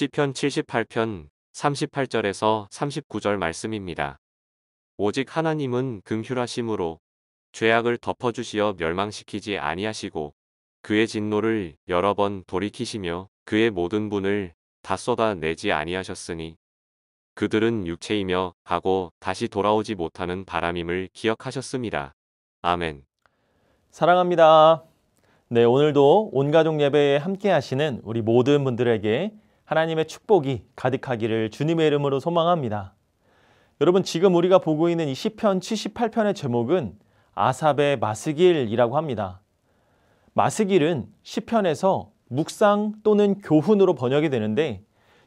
시편 78편 38절에서 39절 말씀입니다. 오직 하나님은 긍휼하심으로 죄악을 덮어주시어 멸망시키지 아니하시고 그의 진노를 여러 번 돌이키시며 그의 모든 분을 다 쏟아내지 아니하셨으니 그들은 육체이며 가고 다시 돌아오지 못하는 바람임을 기억하셨습니다. 아멘. 사랑합니다. 네, 오늘도 온가족 예배에 함께 하시는 우리 모든 분들에게 하나님의 축복이 가득하기를 주님의 이름으로 소망합니다. 여러분, 지금 우리가 보고 있는 이 시편 78편의 제목은 아삽의 마스길이라고 합니다. 마스길은 시편에서 묵상 또는 교훈으로 번역이 되는데,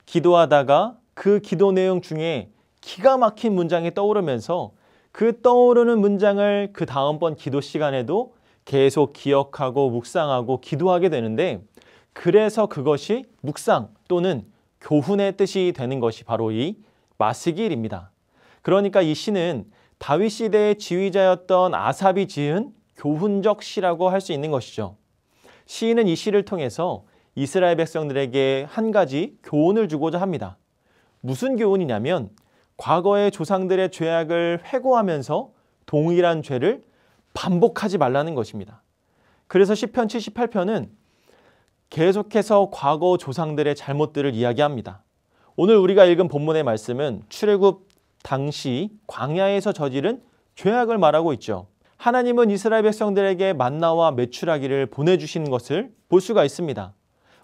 기도하다가 그 기도 내용 중에 기가 막힌 문장이 떠오르면서 그 떠오르는 문장을 그 다음번 기도 시간에도 계속 기억하고 묵상하고 기도하게 되는데, 그래서 그것이 묵상 또는 교훈의 뜻이 되는 것이 바로 이 마스길입니다. 그러니까 이 시는 다윗 시대의 지휘자였던 아삽이 지은 교훈적 시라고 할 수 있는 것이죠. 시인은 이 시를 통해서 이스라엘 백성들에게 한 가지 교훈을 주고자 합니다. 무슨 교훈이냐면, 과거의 조상들의 죄악을 회고하면서 동일한 죄를 반복하지 말라는 것입니다. 그래서 시편 78편은 계속해서 과거 조상들의 잘못들을 이야기합니다. 오늘 우리가 읽은 본문의 말씀은 출애굽 당시 광야에서 저지른 죄악을 말하고 있죠. 하나님은 이스라엘 백성들에게 만나와 메추라기를 보내주신 것을 볼 수가 있습니다.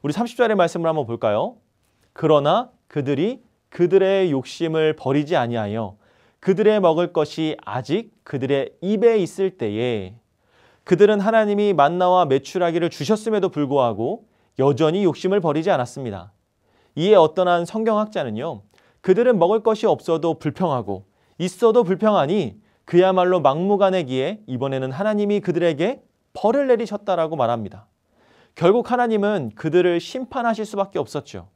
우리 30절의 말씀을 한번 볼까요? 그러나 그들이 그들의 욕심을 버리지 아니하여 그들의 먹을 것이 아직 그들의 입에 있을 때에, 그들은 하나님이 만나와 메추라기를 주셨음에도 불구하고 여전히 욕심을 버리지 않았습니다. 이에 어떤 한 성경학자는요, 그들은 먹을 것이 없어도 불평하고 있어도 불평하니 그야말로 막무가내기에 이번에는 하나님이 그들에게 벌을 내리셨다라고 말합니다. 결국 하나님은 그들을 심판하실 수밖에 없었죠.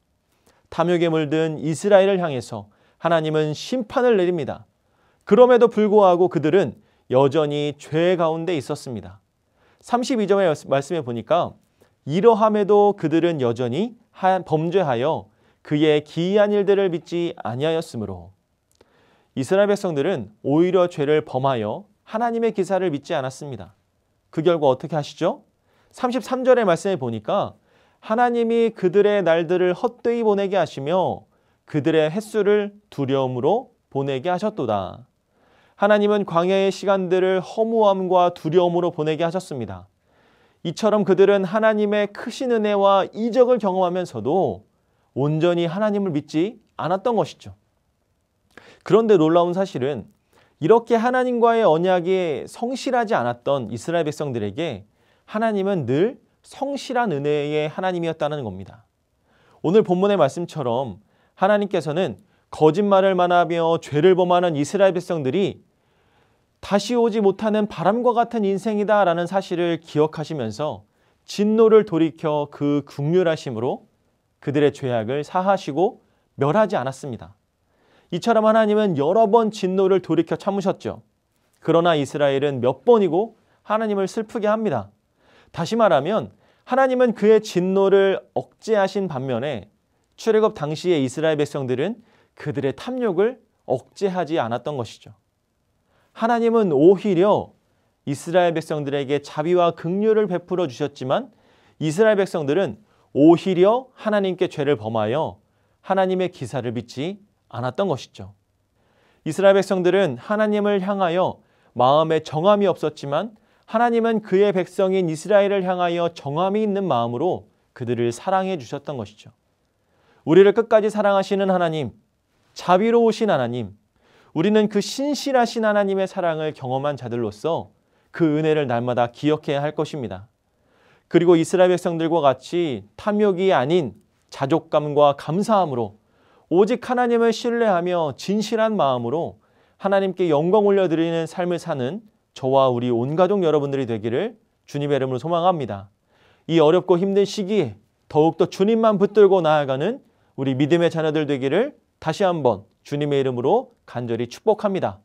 탐욕에 물든 이스라엘을 향해서 하나님은 심판을 내립니다. 그럼에도 불구하고 그들은 여전히 죄 가운데 있었습니다. 32절의 말씀에 보니까 이러함에도 그들은 여전히 범죄하여 그의 기이한 일들을 믿지 아니하였으므로, 이스라엘 백성들은 오히려 죄를 범하여 하나님의 기사를 믿지 않았습니다. 그 결과 어떻게 하시죠? 33절의 말씀에 보니까 하나님이 그들의 날들을 헛되이 보내게 하시며 그들의 햇수를 두려움으로 보내게 하셨도다. 하나님은 광야의 시간들을 허무함과 두려움으로 보내게 하셨습니다. 이처럼 그들은 하나님의 크신 은혜와 이적을 경험하면서도 온전히 하나님을 믿지 않았던 것이죠. 그런데 놀라운 사실은 이렇게 하나님과의 언약에 성실하지 않았던 이스라엘 백성들에게 하나님은 늘 성실한 은혜의 하나님이었다는 겁니다. 오늘 본문의 말씀처럼 하나님께서는 거짓말을 만하며 죄를 범하는 이스라엘 백성들이 다시 오지 못하는 바람과 같은 인생이다라는 사실을 기억하시면서 진노를 돌이켜 그 긍휼하심으로 그들의 죄악을 사하시고 멸하지 않았습니다. 이처럼 하나님은 여러 번 진노를 돌이켜 참으셨죠. 그러나 이스라엘은 몇 번이고 하나님을 슬프게 합니다. 다시 말하면 하나님은 그의 진노를 억제하신 반면에 출애굽 당시의 이스라엘 백성들은 그들의 탐욕을 억제하지 않았던 것이죠. 하나님은 오히려 이스라엘 백성들에게 자비와 긍휼을 베풀어 주셨지만 이스라엘 백성들은 오히려 하나님께 죄를 범하여 하나님의 기사를 믿지 않았던 것이죠. 이스라엘 백성들은 하나님을 향하여 마음에 정함이 없었지만 하나님은 그의 백성인 이스라엘을 향하여 정함이 있는 마음으로 그들을 사랑해 주셨던 것이죠. 우리를 끝까지 사랑하시는 하나님, 자비로우신 하나님, 우리는 그 신실하신 하나님의 사랑을 경험한 자들로서 그 은혜를 날마다 기억해야 할 것입니다. 그리고 이스라엘 백성들과 같이 탐욕이 아닌 자족감과 감사함으로 오직 하나님을 신뢰하며 진실한 마음으로 하나님께 영광 올려드리는 삶을 사는 저와 우리 온 가족 여러분들이 되기를 주님의 이름으로 소망합니다. 이 어렵고 힘든 시기에 더욱더 주님만 붙들고 나아가는 우리 믿음의 자녀들 되기를 다시 한번 주님의 이름으로 간절히 축복합니다.